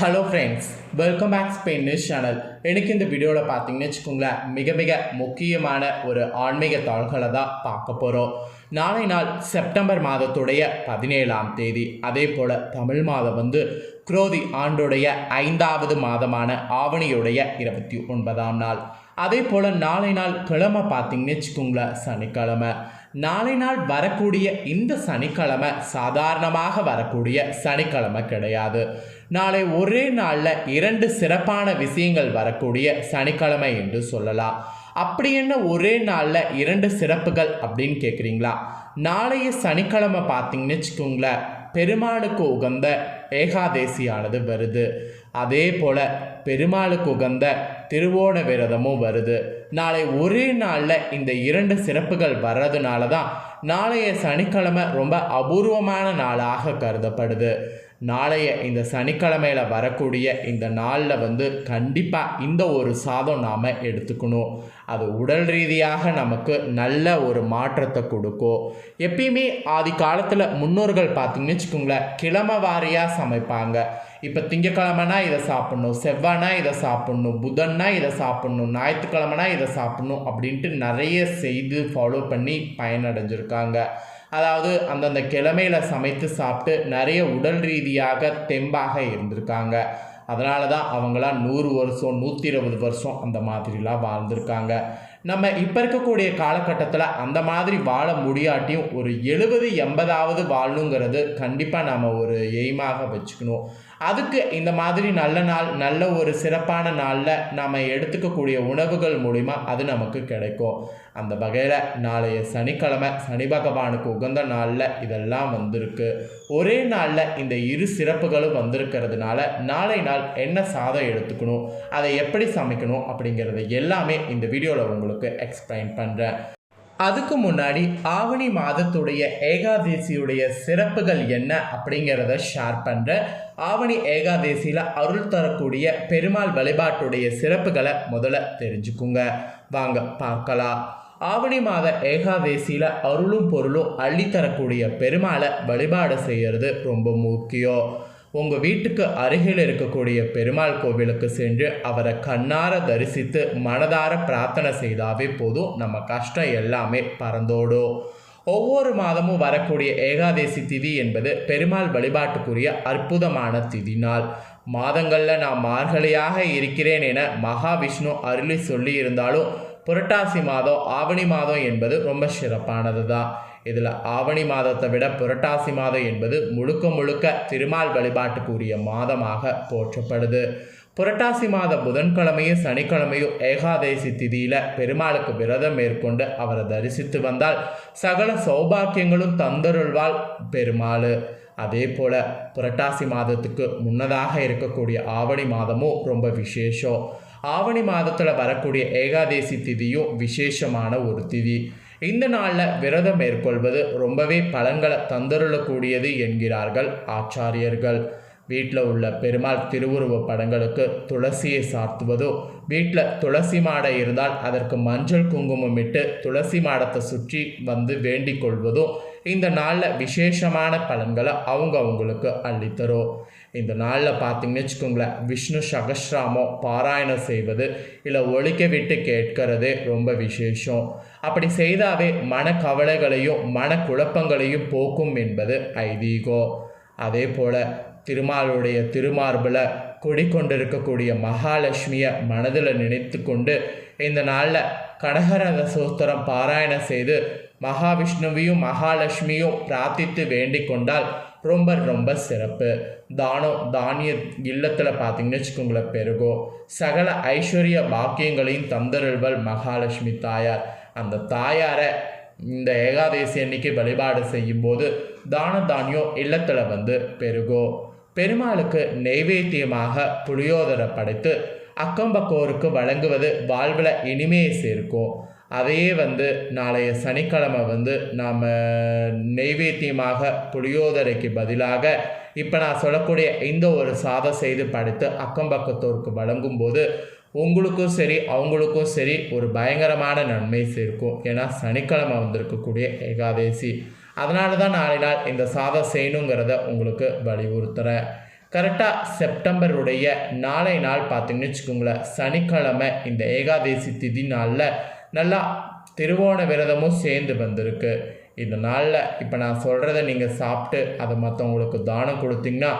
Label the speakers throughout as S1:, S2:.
S1: Hello friends, welcome back Spain news channel. எனக்கு இந்த வீடியோவில் பார்த்தீங்கன்னு வச்சுக்கோங்களேன், மிக முக்கியமான ஒரு ஆன்மீக தாள்களை தான் பார்க்க போகிறோம். நாளை நாள் செப்டம்பர் மாதத்துடைய 17ஆம் தேதி, அதே போல் தமிழ் மாதம் குரோதி ஆண்டுடைய 5வது மாதமான ஆவணியுடைய 29ஆம் நாள். அதே போல் நாளை நாள் கிழமை பார்த்தீங்கன்னு வச்சுக்கோங்களேன், சனிக்கிழமை. நாளை நாள் வரக்கூடிய இந்த சனிக்கிழமை சாதாரணமாக வரக்கூடிய சனிக்கிழமை கிடையாது. நாளை ஒரே நாளில் 2 சிறப்பான விஷயங்கள் வரக்கூடிய சனிக்கிழமை என்று சொல்லலாம். அப்படி என்ன ஒரே நாளில் 2 சிறப்புகள் அப்படின்னு கேட்குறீங்களா? நாளைய சனிக்கிழமை பார்த்தீங்கன்னு வச்சுக்கோங்களேன், பெருமாளுக்கு உகந்த ஏகாதேசியானது வருது. அதே போல் பெருமாளுக்கு உகந்த திருவோண விரதமும் வருது. நாளை ஒரே நாளில் இந்த 2 சிறப்புகள் வர்றதுனால தான் நாளைய சனிக்கிழமை ரொம்ப அபூர்வமான நாளாக கருதப்படுது. நாளைய இந்த சனிக்கிழமையில் வரக்கூடிய இந்த நாளில் கண்டிப்பாக இந்த ஒரு சாதம் நாம் எடுத்துக்கணும். அது உடல் ரீதியாக நமக்கு நல்ல ஒரு மாற்றத்தை கொடுக்கும். எப்பயுமே ஆதி காலத்தில் முன்னோர்கள் பார்த்திங்கன்னு வச்சுக்கோங்களேன், கிழமை வாரியாக சமைப்பாங்க. இப்போ திங்கக்கிழமைனா இதை சாப்பிட்ணும், செவ்வாய்னா இதை சாப்பிட்ணும், புதன்னா இதை சாப்பிட்ணும், ஞாயிற்றுக்கிழமைனா இதை சாப்பிட்ணும் அப்படின்ட்டு நிறைய செய்து ஃபாலோ பண்ணி பயனடைஞ்சிருக்காங்க. அதாவது அந்தந்த கிழமையில் சமைத்து சாப்பிட்டு நிறைய உடல் ரீதியாக தெம்பாக இருந்திருக்காங்க. அதனால தான் அவங்களாம் 100 வருஷம் 120 வருஷம் அந்த மாதிரிலாம் வாழ்ந்திருக்காங்க. நம்ம இப்போ இருக்கக்கூடிய காலகட்டத்தில் அந்த மாதிரி வாழ முடியாட்டியும் ஒரு 70-80ஆவது வாழணுங்கிறது கண்டிப்பாக நம்ம ஒரு எய்மாக வச்சுக்கணும். அதுக்கு இந்த மாதிரி நல்ல நாள், நல்ல ஒரு சிறப்பான நாளில் நாம் எடுத்துக்கக்கூடிய உணவுகள் மூலிமா அது நமக்கு கிடைக்கும். அந்த வகையில் நாளைய சனிக்கிழமை சனி பகவானுக்கு உகந்த நாளில் இதெல்லாம் வந்திருக்கு. ஒரே நாளில் இந்த 2 சிறப்புகளும் வந்திருக்கிறதுனால நாளை நாள் என்ன சாதம் எடுத்துக்கணும், அதை எப்படி சமைக்கணும் அப்படிங்கிறத எல்லாமே இந்த வீடியோவில் உங்களுக்கு எக்ஸ்பிளைன் பண்ணுறேன். அதுக்கு முன்னாடி ஆவணி மாதத்துடைய ஏகாதேசியுடைய சிறப்புகள் என்ன அப்படிங்கிறத ஷேர் பண்ணுறேன். ஆவணி ஏகாதேசியில் அருள் தரக்கூடிய பெருமாள் வழிபாட்டுடைய சிறப்புகளை முதல்ல தெரிஞ்சுக்குங்க. வாங்க பார்க்கலாம். ஆவணி மாத ஏகாதேசியில் அருளும் பொருளும் அள்ளித்தரக்கூடிய பெருமாளை வழிபாடு செய்கிறது ரொம்ப முக்கியம். உங்கள் வீட்டுக்கு அருகில் இருக்கக்கூடிய பெருமாள் கோவிலுக்கு சென்று அவரை கண்ணார தரிசித்து மனதார பிரார்த்தனை செய்தாவே போதும், நம்ம கஷ்டம் எல்லாமே பறந்தோடும். ஒவ்வொரு மாதமும் வரக்கூடிய ஏகாதேசி திதி என்பது பெருமாள் வழிபாட்டுக்குரிய அற்புதமான திதி நாள். மாதங்களில் நான் மார்கழியாக இருக்கிறேன் என மகாவிஷ்ணு அருளி சொல்லி இருந்தாலும் புரட்டாசி மாதம் ஆவணி மாதம் என்பது ரொம்ப சிறப்பானது தான். இதில் ஆவணி மாதத்தை விட புரட்டாசி மாதம் என்பது முழுக்க திருமால் வழிபாட்டுக்குரிய மாதமாக போற்றப்படுது. புரட்டாசி மாத புதன்கிழமையும் சனிக்கிழமையும் ஏகாதேசி திதியில் பெருமாளுக்கு விரதம் மேற்கொண்டு அவரை தரிசித்து வந்தால் சகல சௌபாக்கியங்களும் தந்தருள்வாள் பெருமாள். அதே போல் புரட்டாசி மாதத்துக்கு முன்னதாக இருக்கக்கூடிய ஆவணி மாதமும் ரொம்ப விசேஷம். ஆவணி மாதத்தில் வரக்கூடிய ஏகாதேசி திதியும் விசேஷமான ஒரு திதி. இந்த நாளில் விரதம் மேற்கொள்வது ரொம்பவே பலன்களை தந்தருளக்கூடியது என்கிறார்கள் ஆச்சாரியர்கள். வீட்டில் உள்ள பெருமாள் திருவுருவ படங்களுக்கு துளசியை சார்த்துவதோ, வீட்டில் துளசி மாடை இருந்தால் அதற்கு மஞ்சள் குங்குமம் இட்டு துளசி மாடத்தை சுற்றி வேண்டிக் கொள்வதோ இந்த நாளில் விசேஷமான பலன்களை அவங்களுக்கு அள்ளித்தரும். இந்த நாளில் பார்த்தீங்கன்னு வச்சுக்கோங்களேன், விஷ்ணு சகஸ்ராமம் பாராயணம் செய்வது இல்லை ஒழிக்க விட்டு கேட்கறதே ரொம்ப விசேஷம். அப்படி செய்தாவே மனக்கவலைகளையும் மனக்குழப்பங்களையும் போக்கும் என்பது ஐதீகம். அதே போல் திருமாலுடைய திருமார்பில் குடிக்கொண்டிருக்கக்கூடிய மகாலட்சுமியை மனதில் நினைத்து கொண்டு இந்த நாளில் கனகரத சூத்திரம் பாராயணம் செய்து மகாவிஷ்ணுவையும் மகாலட்சுமியும் பிரார்த்தித்து வேண்டிக் கொண்டால் ரொம்ப சிறப்பு. தானிய இல்லத்தில் பார்த்தீங்கன்னு வச்சுக்கோங்களேன் பெருகும். சகல ஐஸ்வர்ய பாக்கியங்களையும் தந்தருள்வள் மகாலட்சுமி தாயார். அந்த தாயாரை இந்த ஏகாதேசி அன்னைக்கு வழிபாடு செய்யும்போது தானியம் இல்லத்தில் பெருகும். பெருமாளுக்கு நெய்வேத்தியமாக புளியோதரை படைத்து அக்கம்பக்கோருக்கு வழங்குவது வாழ்வில் இனிமையை சேர்க்கும். அதையே நாளைய சனிக்கிழமை நாம் நெய்வேத்தியமாக புளியோதரைக்கு பதிலாக இப்போ நான் சொல்லக்கூடிய இந்த ஒரு சாதம் செய்து படைத்து அக்கம்பக்கத்தோருக்கு வழங்கும்போது உங்களுக்கும் சரி அவங்களுக்கும் சரி ஒரு பயங்கரமான நன்மை சேர்க்கும். ஏன்னா சனிக்கிழமை வந்திருக்கக்கூடிய ஏகாதேசி. அதனால தான் நாளை நாள் இந்த சாதம் செய்யணுங்கிறத உங்களுக்கு வலியுறுத்துகிறேன். கரெக்டாக செப்டம்பருடைய நாளை நாள் பார்த்தீங்கன்னு வச்சுக்கோங்களேன், சனிக்கிழமை இந்த ஏகாதசி திதி நாளில் நல்லா திருவோண விரதமும் சேர்ந்து வந்திருக்கு. இந்த நாளில் இப்போ நான் சொல்கிறத நீங்கள் சாப்பிட்டு அதை மற்றவங்களுக்கு தானம் கொடுத்தீங்கன்னா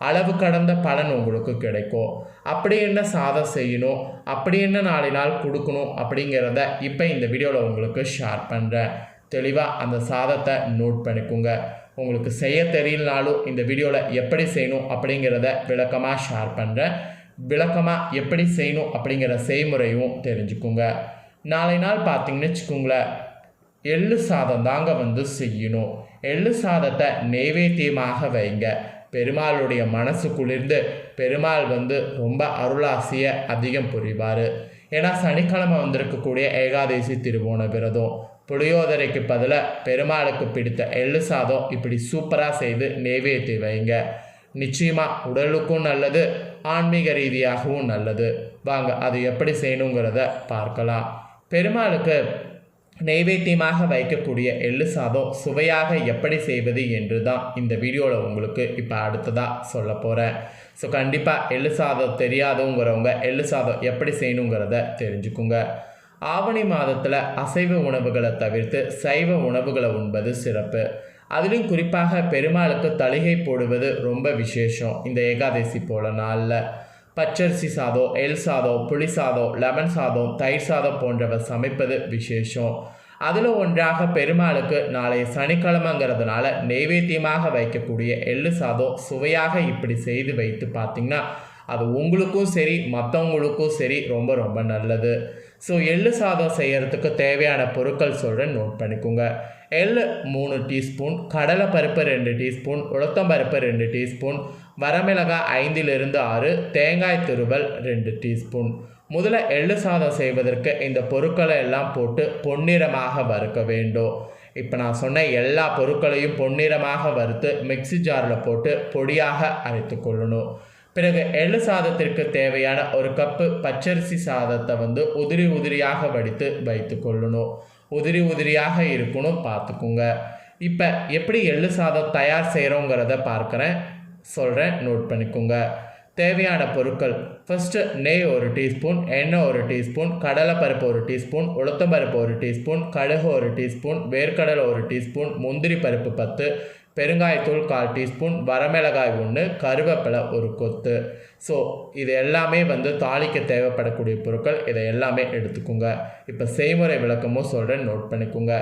S1: அளவு கடந்த பலன் உங்களுக்கு கிடைக்கும். அப்படி என்ன சாதம் செய்யணும், அப்படி என்ன நாளை நாள் கொடுக்கணும் அப்படிங்கிறத இப்போ இந்த வீடியோவில் உங்களுக்கு ஷேர் பண்ணுறேன். தெளிவாக அந்த சாதத்தை நோட் பண்ணிக்கோங்க. உங்களுக்கு செய்ய தெரியலனாலும் இந்த வீடியோவில் எப்படி செய்யணும் அப்படிங்கிறத விளக்கமாக ஷேர் பண்ணுறேன். விளக்கமாக எப்படி செய்யணும் அப்படிங்கிற செய்முறையும் தெரிஞ்சுக்குங்க. நாளை நாள் பார்த்தீங்கன்னு வச்சுக்கோங்களேன், எள்ளு சாதம் தாங்க செய்யணும். எள்ளு சாதத்தை நெய்வேத்தியமாக வைங்க. பெருமாளுடைய மனசு குளிர்ந்து பெருமாள் ரொம்ப அருளாசியை அதிகம் புரிவார். ஏன்னா சனிக்கிழமை வந்திருக்கக்கூடிய ஏகாதசி திருவோண விரதம். புளியோதரைக்கு பதிலாக பெருமாளுக்கு பிடித்த எள்ளு சாதம் இப்படி சூப்பராக செய்து நெய்வேத்தி வைங்க. நிச்சயமாக உடலுக்கும் நல்லது, ஆன்மீக ரீதியாகவும் நல்லது. வாங்க அது எப்படி செய்யணுங்கிறத பார்க்கலாம். பெருமாளுக்கு நெய்வேத்தியமாக வைக்கக்கூடிய எள்ளு சாதம் சுவையாக எப்படி செய்வது என்று தான் இந்த வீடியோவில் உங்களுக்கு இப்போ அடுத்ததாக சொல்ல போகிறேன். ஸோ கண்டிப்பாக எள்ளு சாதம் தெரியாதுங்கிறவங்க எள்ளு சாதம் எப்படி செய்யணுங்கிறத தெரிஞ்சுக்குங்க. ஆவணி மாதத்தில் அசைவ உணவுகளை தவிர்த்து சைவ உணவுகளை உண்பது சிறப்பு. அதிலும் குறிப்பாக பெருமாளுக்கு தளிகை போடுவது ரொம்ப விசேஷம். இந்த ஏகாதசி போல நாளில் பச்சரிசி சாதம், எள் சாதம், புளி சாதம், லெமன் சாதம், தயிர் சாதம் போன்றவை சமைப்பது விசேஷம். அதில் ஒன்றாக பெருமாளுக்கு நாளைய சனிக்கிழமைங்கிறதுனால நெய்வேத்தியமாக வைக்கக்கூடிய எள்ளு சாதம் சுவையாக இப்படி செய்து வைத்து பார்த்திங்கன்னா அது உங்களுக்கும் சரி மற்றவங்களுக்கும் சரி ரொம்ப ரொம்ப நல்லது. ஸோ எள்ளு சாதம் செய்கிறதுக்கு தேவையான பொருட்கள் சொல்கிறேன், நோட் பண்ணிக்கோங்க. எள்ளு 3 டீஸ்பூன், கடலைப்பருப்பு 2 டீஸ்பூன், உளுத்தம்பருப்பு 2 டீஸ்பூன், வரமிளகாய் 5லிருந்து 6, தேங்காய் துருவல் 2 டீஸ்பூன். முதல்ல எள்ளு சாதம் செய்வதற்கு இந்த பொருட்களை எல்லாம் போட்டு பொன்னிறமாக வறுக்க வேண்டும். இப்போ நான் சொன்ன எல்லா பொருட்களையும் பொன்னிறமாக வறுத்து மிக்சி ஜாரில் போட்டு பொடியாக அரைத்து கொள்ளணும். பிறகு எள்ளு சாதத்திற்கு தேவையான 1 கப்பு பச்சரிசி சாதத்தை உதிரி உதிரியாக வடித்து வைத்து கொள்ளணும். உதிரி உதிரியாக இருக்கணும், பார்த்துக்குங்க. இப்போ எப்படி எள்ளு சாதம் தயார் செய்கிறோங்கிறத சொல்கிறேன், நோட் பண்ணிக்கோங்க. தேவையான பொருட்கள்: ஃபஸ்ட்டு நெய் 1 டீஸ்பூன், எண்ணெய் 1 டீஸ்பூன், கடலைப்பருப்பு 1 டீஸ்பூன், உளுத்தம்பருப்பு 1 டீஸ்பூன், கடுகு 1 டீஸ்பூன், வேர்க்கடலை 1 டீஸ்பூன், முந்திரி பருப்பு 10, பெருங்காயத்தூள் 1/4 டீஸ்பூன், வரமிளகாய் 1, கருவேப்பிலை 1 கொத்து. ஸோ இது எல்லாமே தாளிக்க தேவைப்படக்கூடிய பொருட்கள். இதை எல்லாமே எடுத்துக்கோங்க. இப்போ செய்முறை விளக்கமும் சொல்கிறேன், நோட் பண்ணிக்கோங்க.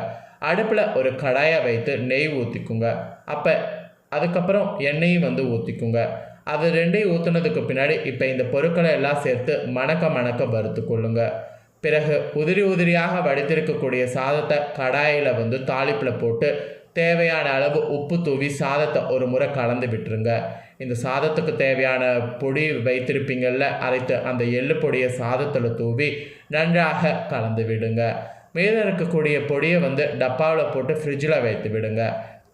S1: அடுப்பில் ஒரு கடாயை வைத்து நெய் ஊற்றிக்குங்க. அதுக்கப்புறம் எண்ணெயும் ஊற்றிக்குங்க. அது ரெண்டையும் ஊற்றுனதுக்கு பின்னாடி இப்போ இந்த பொருட்களை எல்லாம் சேர்த்து மணக்க வறுத்து கொள்ளுங்க. பிறகு உதிரி உதிரியாக வடித்திருக்கக்கூடிய சாதத்தை கடாயில் தாளிப்பில் போட்டு தேவையான அளவு உப்பு தூவி சாதத்தை ஒரு முறை கலந்து விட்டுருங்க. இந்த சாதத்துக்கு தேவையான பொடி வைத்திருப்பீங்கள்ல, அரைத்து அந்த எள்ளு பொடியை சாதத்தில் தூவி நன்றாக கலந்து விடுங்க. மீதம் இருக்கக்கூடிய பொடியை டப்பாவில் போட்டு ஃப்ரிட்ஜில் வைத்து விடுங்க.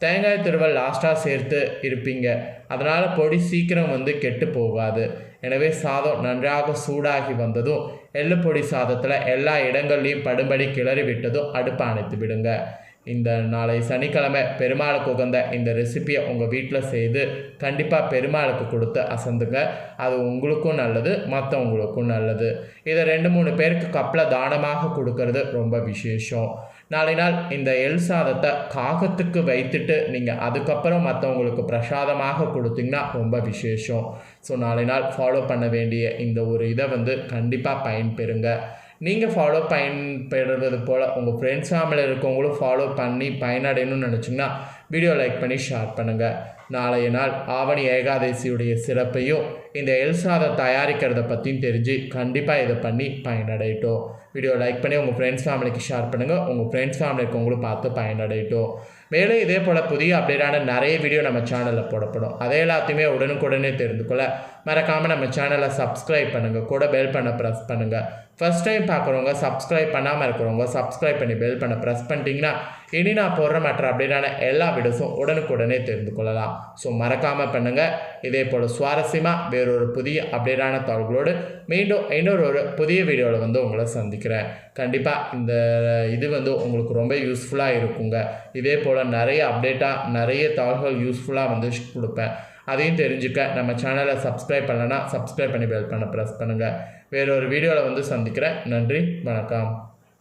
S1: தேங்காய் துருவல் லாஸ்ட்டாக சேர்த்து இருப்பீங்க, அதனால் பொடி சீக்கிரம் கெட்டு போகாது. எனவே சாதம் நன்றாக சூடாகி வந்ததும் எள்ளு பொடி சாதத்தில் எல்லா இடங்கள்லையும் படும்படி கிளறி விட்டதும் அடுப்பை அணைத்து விடுங்க. இந்த நாளை சனிக்கிழமை பெருமாளுக்கு உகந்த இந்த ரெசிபியை உங்கள் வீட்டில் செய்து கண்டிப்பாக பெருமாளுக்கு கொடுத்து அசந்துங்க. அது உங்களுக்கும் நல்லது, மற்றவங்களுக்கும் நல்லது. இதை 2-3 பேருக்கு கப்பில் தானமாக கொடுக்கறது ரொம்ப விசேஷம். நாளை நாள் இந்த எள் சாதத்தை காகத்துக்கு வைத்துட்டு நீங்கள் அதுக்கப்புறம் மற்றவங்களுக்கு பிரசாதமாக கொடுத்தீங்கன்னா ரொம்ப விசேஷம். ஸோ நாளை நாள் ஃபாலோ பண்ண வேண்டிய இந்த ஒரு இதை கண்டிப்பாக பயன்பெறுங்க. நீங்கள் ஃபாலோ பயன்பெறுவது போல் உங்கள் ஃப்ரெண்ட்ஸ் ஃபேமிலியில் இருக்கவங்களும் ஃபாலோ பண்ணி பயனடையணும்னு நினச்சிங்கன்னா வீடியோ லைக் பண்ணி ஷேர் பண்ணுங்கள். நாளைய நாள் ஆவணி ஏகாதசியுடைய சிறப்பையும் இந்த எள் சாதம் தயாரிக்கிறத பற்றியும் தெரிஞ்சு கண்டிப்பாக இதை பண்ணி பயனடையட்டும். வீடியோ லைக் பண்ணி உங்கள் ஃப்ரெண்ட்ஸ் ஃபேமிலிக்கு ஷேர் பண்ணுங்கள். உங்கள் ஃப்ரெண்ட்ஸ் ஃபேமிலி இருக்கவங்களும் பார்த்து பயனடையட்டும். மேலும் இதே போல் புதிய அப்டேட்டான நிறைய வீடியோ நம்ம சேனலில் போடப்படும். அதே எல்லாத்தையுமே உடனுக்குடனே தெரிந்து கொள்ள மறக்காமல் நம்ம சேனலை சப்ஸ்கிரைப் பண்ணுங்கள், கூட பெல் பண்ண ப்ரெஸ் பண்ணுங்கள். ஃபஸ்ட் டைம் பார்க்குறவங்க, சப்ஸ்கிரைப் பண்ணாமல் இருக்கிறவங்க சப்ஸ்கிரைப் பண்ணி பெல் பண்ண ப்ரெஸ் பண்ணிட்டீங்கன்னா இனி நான் போடுற மற்ற அப்டேட்டான எல்லா வீடியோஸும் உடனுக்குடனே தெரிந்து கொள்ளலாம். ஸோ மறக்காமல் பண்ணுங்கள். இதே போல் சுவாரஸ்யமாக வேறொரு புதிய அப்டேட்டான தகவல்களோடு மீண்டும் இன்னொரு புதிய வீடியோவில் உங்களை சந்திக்கிறேன். கண்டிப்பாக இந்த இது உங்களுக்கு ரொம்ப யூஸ்ஃபுல்லாக இருக்குங்க. இதே போல் நிறைய அப்டேட்டாக நிறைய தகவல்கள் யூஸ்ஃபுல்லாக கொடுப்பேன். அதையும் தெரிஞ்சுக்க நம்ம சேனலை சப்ஸ்கிரைப் பண்ணலைன்னா சப்ஸ்கிரைப் பண்ணி பெல் பண்ண ப்ரெஸ் பண்ணுங்கள். வேறொரு வீடியோவில் வந்து சந்திக்கிறேன். நன்றி, வணக்கம்.